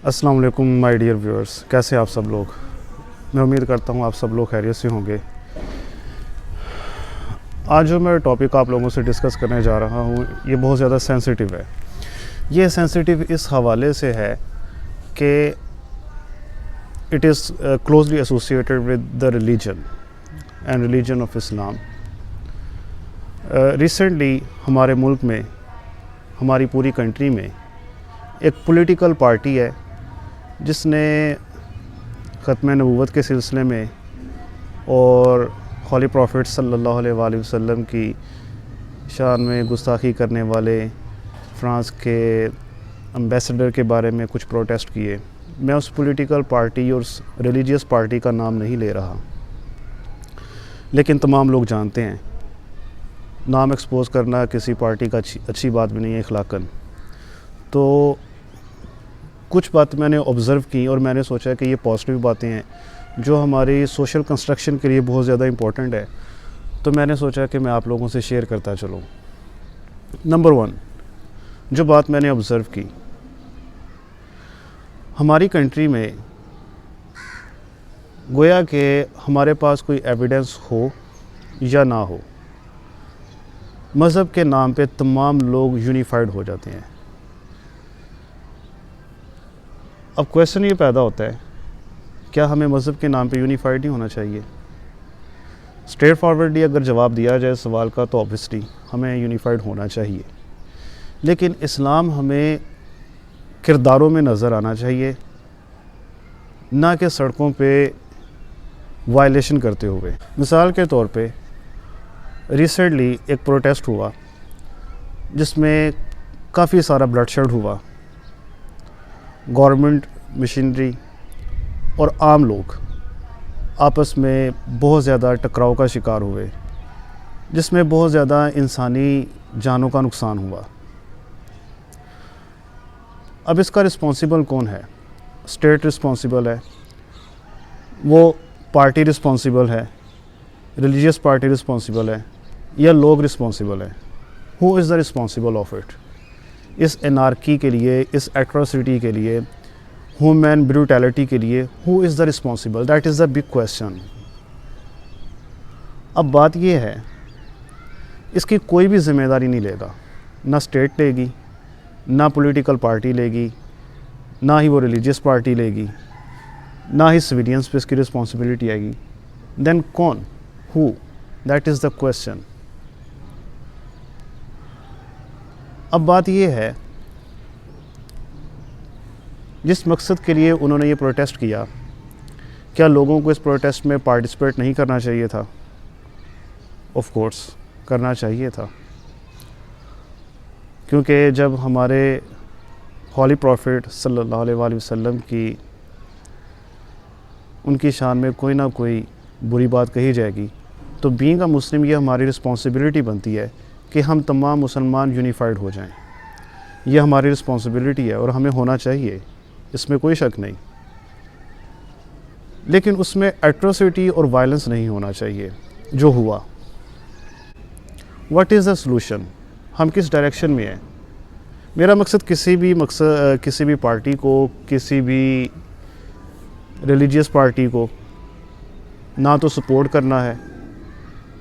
अस्सलाम वालेकुम my dear viewers, कैसे आप सब लोग। मैं उम्मीद करता हूँ आप सब लोग खैरियत से होंगे। आज जो मैं टॉपिक आप लोगों से डिस्कस करने जा रहा हूँ ये बहुत ज़्यादा सेंसिटिव है। ये सेंसिटिव इस हवाले से है कि it is closely associated with the religion of Islam. Recently हमारे मुल्क में, हमारी पूरी कंट्री में एक पॉलिटिकल पार्टी है जिसने ख़त्म नबूवत के सिलसिले में और हॉली प्रॉफिट सल्लल्लाहु अलैहि वसल्लम की शान में गुस्ताखी करने वाले फ्रांस के एम्बेसडर के बारे में कुछ प्रोटेस्ट किए। मैं उस पॉलिटिकल पार्टी और उस रिलीजियस पार्टी का नाम नहीं ले रहा, लेकिन तमाम लोग जानते हैं नाम एक्सपोज करना किसी पार्टी का अच्छी बात भी नहीं है अखलाकन। तो कुछ बात मैंने ऑब्ज़र्व की और मैंने सोचा कि ये पॉजिटिव बातें हैं जो हमारी सोशल कंस्ट्रक्शन के लिए बहुत ज़्यादा इम्पोर्टेंट है, तो मैंने सोचा कि मैं आप लोगों से शेयर करता चलूँ। नंबर 1, जो बात मैंने ऑब्ज़र्व की, हमारी कंट्री में गोया कि हमारे पास कोई एविडेंस हो या ना हो, मज़हब के नाम पे तमाम लोग यूनिफाइड हो जाते हैं। अब क्वेश्चन ये पैदा होता है, क्या हमें मज़हब के नाम पे यूनिफाइड नहीं होना चाहिए? स्ट्रेट फॉरवर्डली अगर जवाब दिया जाए सवाल का तो ऑब्वियसली हमें यूनिफाइड होना चाहिए, लेकिन इस्लाम हमें किरदारों में नज़र आना चाहिए, ना कि सड़कों पे वायलेशन करते हुए। मिसाल के तौर पे रिसेंटली एक प्रोटेस्ट हुआ जिसमें काफ़ी सारा ब्लडशेड हुआ। गवर्नमेंट मशीनरी और आम लोग आपस में बहुत ज़्यादा टकराव का शिकार हुए, जिसमें बहुत ज़्यादा इंसानी जानों का नुकसान हुआ। अब इसका रिस्पॉन्सिबल कौन है? स्टेट रिस्पॉन्सिबल है, वो पार्टी रिस्पॉन्सिबल है, रिलीजियस पार्टी रिस्पॉन्सिबल है, या लोग रिस्पॉन्सिबल है? Who is the responsible of it? इस एनार्की के लिए, इस एट्रोसिटी के लिए, ह्यूमन ब्रूटैलिटी के लिए who is the responsible? That is the big question. अब बात यह है, इसकी कोई भी ज़िम्मेदारी नहीं लेगा, ना स्टेट लेगी, ना पॉलिटिकल पार्टी लेगी, ना ही वो रिलीजियस पार्टी लेगी, ना ही सिविलियंस पे इसकी रिस्पॉन्सिबिलिटी आएगी। देन कौन? Who? That is the question. अब बात यह है, जिस मकसद के लिए उन्होंने ये प्रोटेस्ट किया, क्या लोगों को इस प्रोटेस्ट में पार्टिसिपेट नहीं करना चाहिए था? ऑफ कोर्स करना चाहिए था, क्योंकि जब हमारे हॉली प्रॉफिट सल्लल्लाहु अलैहि वसल्लम की उनकी शान में कोई ना कोई बुरी बात कही जाएगी, तो बीइंग अ मुस्लिम ये हमारी रिस्पॉन्सिबिलिटी बनती है कि हम तमाम मुसलमान यूनिफाइड हो जाएं। ये हमारी रिस्पॉन्सिबिलिटी है और हमें होना चाहिए, इसमें कोई शक नहीं, लेकिन उसमें एट्रोसिटी और वायलेंस नहीं होना चाहिए जो हुआ। What is the solution? हम किस डायरेक्शन में हैं? मेरा मकसद किसी भी पार्टी को, किसी भी रिलीजियस पार्टी को ना तो सपोर्ट करना है,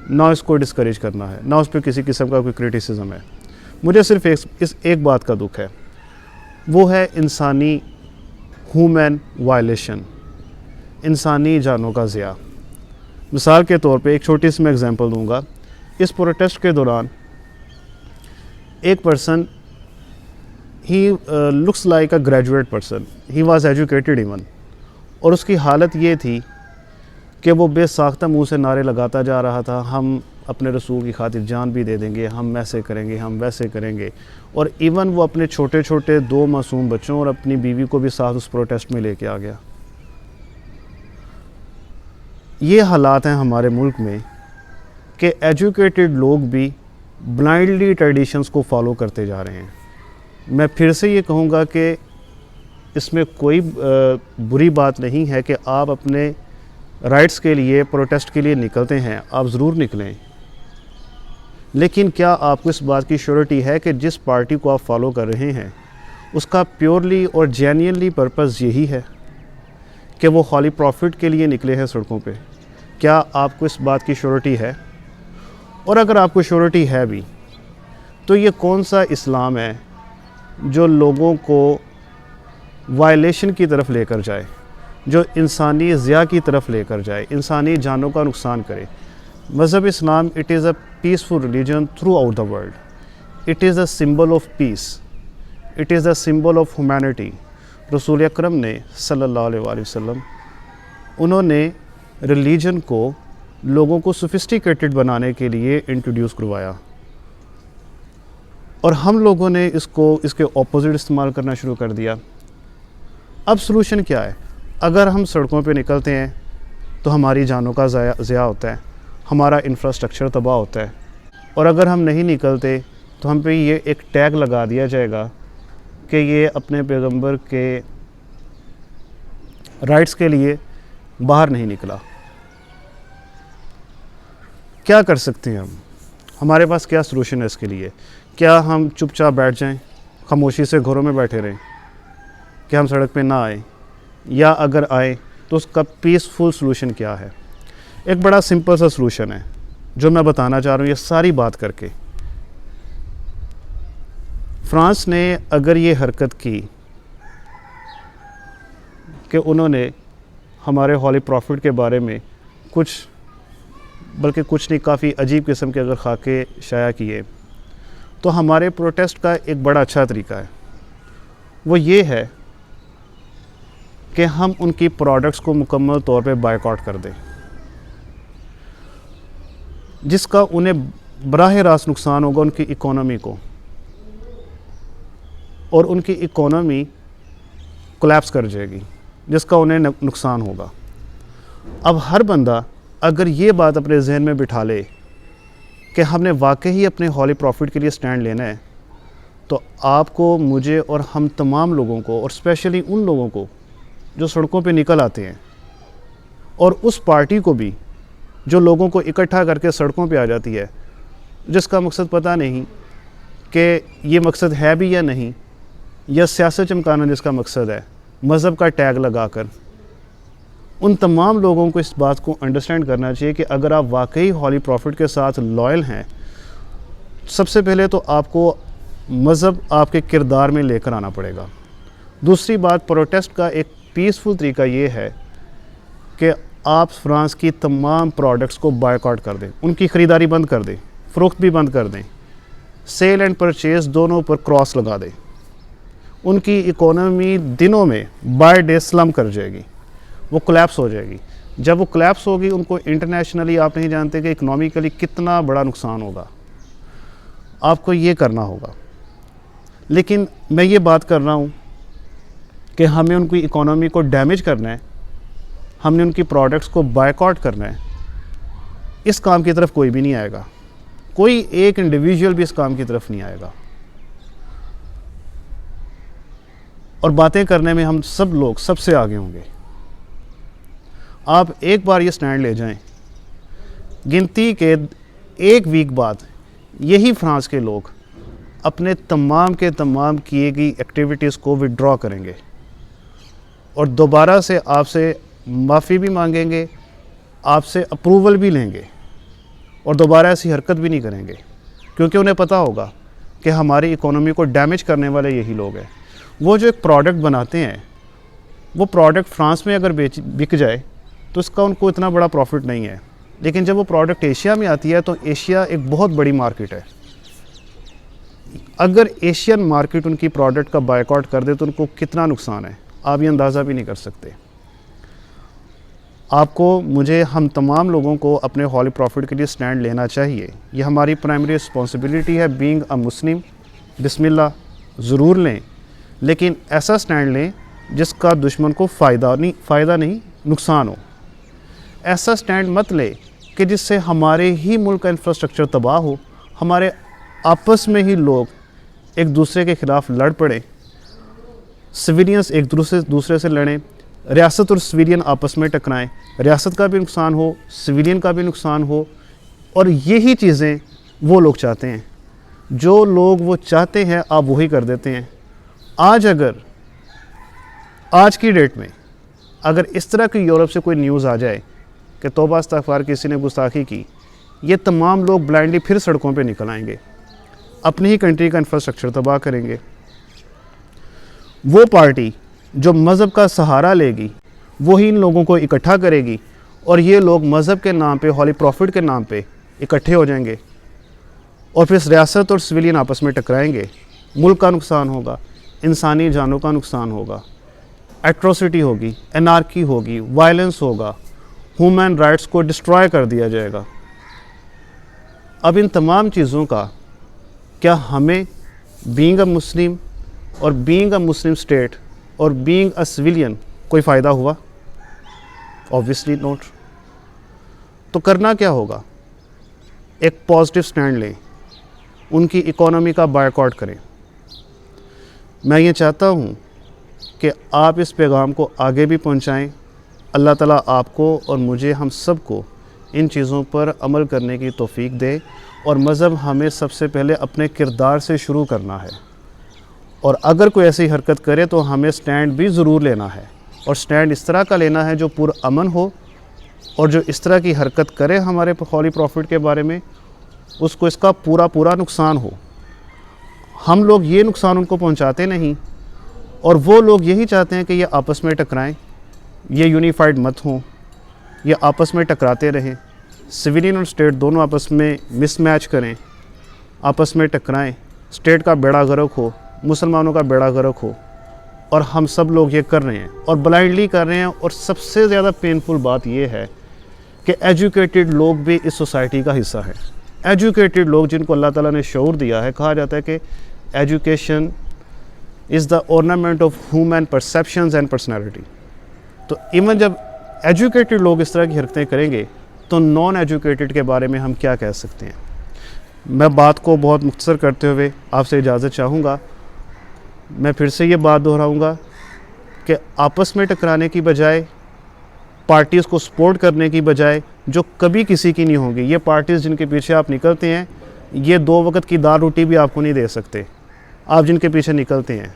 ना इसको डिस्करेज करना है, ना उस पर किसी किस्म का कोई क्रिटिसिज्म है। मुझे सिर्फ एक बात का दुख है, वो है इंसानी ह्यूमन वायलेशन, इंसानी जानों का ज़िया। मिसाल के तौर पे एक छोटी सी मैं एग्जांपल दूंगा। इस प्रोटेस्ट के दौरान एक person, he looks like a graduate person, he was educated even, और उसकी हालत ये थी कि वो बेसाख्ता मुंह से नारे लगाता जा रहा था, हम अपने रसूल की खातिर जान भी दे देंगे, हम ऐसे करेंगे, हम वैसे करेंगे। और इवन वो अपने छोटे छोटे 2 मासूम बच्चों और अपनी बीवी को भी साथ उस प्रोटेस्ट में लेके आ गया। ये हालात हैं हमारे मुल्क में कि एजुकेटेड लोग भी ब्लाइंडली ट्रेडिशंस को फॉलो करते जा रहे हैं। मैं फिर से ये कहूँगा कि इसमें कोई बुरी बात नहीं है कि आप अपने राइट्स के लिए, प्रोटेस्ट के लिए निकलते हैं, आप ज़रूर निकलें, लेकिन क्या आपको इस बात की श्योरिटी है कि जिस पार्टी को आप फॉलो कर रहे हैं उसका प्योरली और जेन्युइनली पर्पस यही है कि वो हॉली प्रॉफिट के लिए निकले हैं सड़कों पे? क्या आपको इस बात की श्योरिटी है? और अगर आपको श्योरिटी है भी, तो ये कौन सा इस्लाम है जो लोगों को वायलेशन की तरफ लेकर जाए, जो इंसानी ज़िया की तरफ लेकर जाए, इंसानी जानों का नुकसान करे? मज़हब Islam, it is a peaceful religion throughout the world. It is a symbol of peace, it is a symbol of humanity. रसूल अकरम ने सल्लल्लाहु अलैहि वसल्लम, उन्होंने रिलीजन को लोगों को सोफिस्टिकेटेड बनाने के लिए इंट्रोड्यूस करवाया, और हम लोगों ने इसके ऑपोजिट इस्तेमाल करना शुरू कर दिया. अब सलूशन क्या है? अगर हम सड़कों पे निकलते हैं तो हमारी जानों का ज़िया होता है, हमारा इंफ्रास्ट्रक्चर तबाह होता है, और अगर हम नहीं निकलते तो हम पे ये एक टैग लगा दिया जाएगा कि ये अपने पैगंबर के राइट्स के लिए बाहर नहीं निकला. क्या कर सकते हैं हम? हमारे पास क्या सलूशन है इसके लिए? क्या हम चुपचाप बैठ जाएं, खामोशी से घरों में बैठे रहें कि हम सड़क पे ना आए, या अगर आए तो उसका पीसफुल सलूशन क्या है? एक बड़ा सिंपल सा सलूशन है जो मैं बताना चाह रहा हूँ ये सारी बात करके. फ्रांस ने अगर ये हरकत की कि उन्होंने हमारे हॉली प्रॉफिट के बारे में कुछ नहीं, काफ़ी अजीब किस्म के अगर खाके शाया किए, तो हमारे प्रोटेस्ट का एक बड़ा अच्छा तरीका है. वो ये है कि हम उनकी प्रोडक्ट्स को मुकम्मल तौर पे बायकॉट कर दें, जिसका उन्हें बराह रास्त नुकसान होगा उनकी इकोनॉमी को, और उनकी इकोनॉमी कोलैप्स कर जाएगी, जिसका उन्हें नुकसान होगा. अब हर बंदा अगर ये बात अपने जहन में बिठा ले कि हमने वाकई अपने हॉली प्रॉफिट के लिए स्टैंड लेना है, तो आपको, मुझे और हम तमाम लोगों को, और स्पेशली उन लोगों को जो सड़कों पे निकल आते हैं, और उस पार्टी को भी जो लोगों को इकट्ठा करके सड़कों पे आ जाती है, जिसका मकसद पता नहीं कि ये मकसद है भी या नहीं, या सियासत चमकाना जिसका मकसद है, मज़हब का टैग लगाकर, उन तमाम लोगों को इस बात को अंडरस्टैंड करना चाहिए कि अगर आप वाकई हॉली प्रॉफिट के साथ लॉयल हैं, सबसे पहले तो आपको मज़हब आपके किरदार में लेकर आना पड़ेगा. दूसरी बात, प्रोटेस्ट का एक पीसफुल तरीका ये है कि आप फ्रांस की तमाम प्रोडक्ट्स को बायकॉट कर दें, उनकी ख़रीदारी बंद कर दें, फ़रोख्त भी बंद कर दें, सेल एंड परचेज़ दोनों पर क्रॉस लगा दें. उनकी इकोनॉमी दिनों में बाय डे स्लम कर जाएगी, वो कोलैप्स हो जाएगी. जब वो कोलैप्स होगी, उनको इंटरनेशनली आप नहीं जानते कि इकोनॉमिकली कितना बड़ा नुकसान होगा. आपको ये करना होगा. लेकिन मैं ये बात कर रहा हूँ कि हमें उनकी इकोनॉमी को डैमेज करना है, हमने उनकी प्रोडक्ट्स को बायकॉट करना है, इस काम की तरफ कोई भी नहीं आएगा. कोई एक इंडिविजुअल भी इस काम की तरफ नहीं आएगा. और बातें करने में हम सब लोग सबसे आगे होंगे. आप एक बार ये स्टैंड ले जाएं, गिनती के एक वीक बाद यही फ्रांस के लोग अपने तमाम के तमाम किए गई एक्टिविटीज़ को विड्रॉ करेंगे, और दोबारा से आपसे माफ़ी भी मांगेंगे, आपसे अप्रूवल भी लेंगे, और दोबारा ऐसी हरकत भी नहीं करेंगे, क्योंकि उन्हें पता होगा कि हमारी इकोनॉमी को डैमेज करने वाले यही लोग हैं. वो जो एक प्रोडक्ट बनाते हैं, वो प्रोडक्ट फ्रांस में अगर बिक जाए तो इसका उनको इतना बड़ा प्रॉफिट नहीं है, लेकिन जब वो प्रोडक्ट एशिया में आती है तो एशिया एक बहुत बड़ी मार्केट है. अगर एशियन मार्केट उनकी प्रोडक्ट का बायकॉट कर दे तो उनको कितना नुकसान है, आप ये अंदाज़ा भी नहीं कर सकते. आपको, मुझे, हम तमाम लोगों को अपने हॉली प्रॉफिट के लिए स्टैंड लेना चाहिए. ये हमारी प्राइमरी रिस्पॉन्सिबिलिटी है. बीइंग अ मुस्लिम, बिस्मिल्लाह ज़रूर लें, लेकिन ऐसा स्टैंड लें जिसका दुश्मन को फ़ायदा नहीं नुकसान हो. ऐसा स्टैंड मत ले कि जिससे हमारे ही मुल्क का इंफ्रास्ट्रक्चर तबाह हो, हमारे आपस में ही लोग एक दूसरे के ख़िलाफ़ लड़ पड़े, सिविलियंस एक दूसरे से लड़ें, रियासत और सिविलियन आपस में टकराएं, रियासत का भी नुकसान हो, सिविलियन का भी नुकसान हो. और यही चीज़ें वो लोग चाहते हैं. जो लोग वो चाहते हैं आप वही कर देते हैं. आज की डेट में अगर इस तरह की यूरोप से कोई न्यूज़ आ जाए कि तौबा इस्तग़फ़ार किसी ने गुस्ताखी की, ये तमाम लोग ब्लाइंडली फिर सड़कों पे निकल आएंगे, अपनी ही कंट्री का इंफ्रास्ट्रक्चर तबाह करेंगे। वो पार्टी जो मज़हब का सहारा लेगी वही इन लोगों को इकट्ठा करेगी और ये लोग मज़हब के नाम पे, हॉली प्रॉफिट के नाम पे इकट्ठे हो जाएंगे और फिर रियासत और सिविलियन आपस में टकराएंगे। मुल्क का नुकसान होगा, इंसानी जानों का नुकसान होगा, एट्रोसिटी होगी, एनार्की होगी, वायलेंस होगा, ह्यूमन राइट्स को डिस्ट्रॉय कर दिया जाएगा। अब इन तमाम चीज़ों का क्या हमें बीइंग अ मुस्लिम और बीइंग अ मुस्लिम स्टेट और बीइंग अ सिविलियन कोई फ़ायदा हुआ? Obviously not. तो करना क्या होगा? एक पॉजिटिव स्टैंड लें, उनकी इकोनॉमी का बायकॉट करें। मैं ये चाहता हूँ कि आप इस पैगाम को आगे भी पहुँचाएँ। अल्लाह ताला आपको और मुझे, हम सब को इन चीज़ों पर अमल करने की तौफीक दे। और मज़हब हमें सबसे पहले अपने किरदार से शुरू करना है और अगर कोई ऐसी हरकत करे तो हमें स्टैंड भी ज़रूर लेना है और स्टैंड इस तरह का लेना है जो पुरअमन हो, और जो इस तरह की हरकत करे हमारे हॉली प्रॉफिट के बारे में, उसको इसका पूरा नुकसान हो। हम लोग ये नुकसान उनको पहुंचाते नहीं और वो लोग यही चाहते हैं कि ये आपस में टकराएं, ये यूनिफाइड मत हों, ये आपस में टकराते रहें, सिविलियन और स्टेट दोनों आपस में मिसमैच करें, आपस में टकराएं, स्टेट का बेड़ा गर्क हो, मुसलमानों का बेड़ा गर्क हो। और हम सब लोग ये कर रहे हैं और ब्लाइंडली कर रहे हैं। और सबसे ज़्यादा पेनफुल बात ये है कि एजुकेटेड लोग भी इस सोसाइटी का हिस्सा है। एजुकेटेड लोग जिनको अल्लाह ताला ने शऊर दिया है, कहा जाता है कि education is the ornament of human perceptions and personality. तो इवन जब एजुकेटेड लोग इस तरह की हरकतें करेंगे तो नॉन एजुकेटेड के बारे में हम क्या कह सकते हैं? मैं बात को बहुत मुख्तसर करते हुए आपसे इजाज़त चाहूँगा। मैं फिर से ये बात दोहराऊँगा कि आपस में टकराने की बजाय, पार्टीज़ को सपोर्ट करने की बजाय, जो कभी किसी की नहीं होगी, ये पार्टीज़ जिनके पीछे आप निकलते हैं, ये 2 वक्त की दाल रोटी भी आपको नहीं दे सकते। आप जिनके पीछे निकलते हैं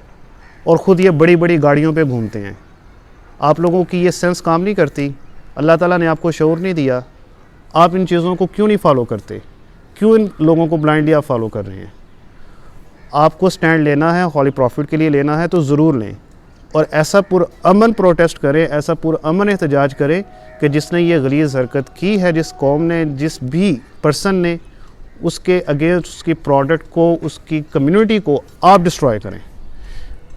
और ख़ुद ये बड़ी बड़ी गाड़ियों पे घूमते हैं, आप लोगों की ये सेंस काम नहीं करती। अल्लाह ताला ने आपको शऊर नहीं दिया, आप इन चीज़ों को क्यों नहीं फॉलो करते? क्यों इन लोगों को ब्लाइंडली आप फॉलो कर रहे हैं? आपको स्टैंड लेना है, हॉली प्रॉफिट के लिए लेना है तो ज़रूर लें और ऐसा पुरअमन प्रोटेस्ट करें, ऐसा पुरअमन एहतजाज करें कि जिसने ये गलीज़ हरकत की है, जिस कौम ने, जिस भी पर्सन ने, उसके अगेंस्ट उसकी प्रोडक्ट को, उसकी कम्युनिटी को आप डिस्ट्रॉय करें।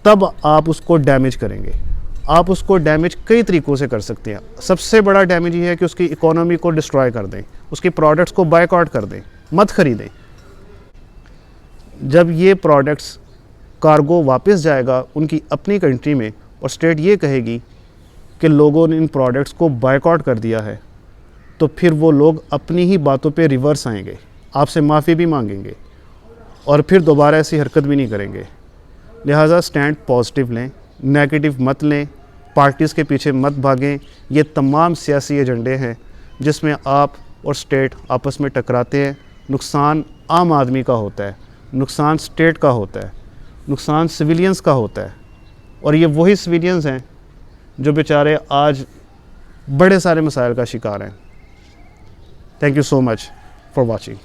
तब आप उसको डैमेज करेंगे। आप उसको डैमेज कई तरीक़ों से कर सकते हैं। सबसे बड़ा डैमेज ये है कि उसकी इकोनॉमी को डिस्ट्रॉय कर दें, उसकी प्रोडक्ट्स को बायकॉट कर दें, मत ख़रीदें। जब ये प्रोडक्ट्स कार्गो वापस जाएगा उनकी अपनी कंट्री में और स्टेट ये कहेगी कि लोगों ने इन प्रोडक्ट्स को बायकॉट कर दिया है, तो फिर वो लोग अपनी ही बातों पे रिवर्स आएंगे, आपसे माफ़ी भी मांगेंगे और फिर दोबारा ऐसी हरकत भी नहीं करेंगे। लिहाजा स्टैंड पॉजिटिव लें, नेगेटिव मत लें, पार्टीज़ के पीछे मत भागें। ये तमाम सियासी एजेंडे हैं जिसमें आप और स्टेट आपस में टकराते हैं। नुकसान आम आदमी का होता है, नुकसान स्टेट का होता है, नुकसान सिविलियंस का होता है। और ये वही सिविलियंस हैं जो बेचारे आज बड़े सारे मसाइल का शिकार हैं। Thank you so much for watching.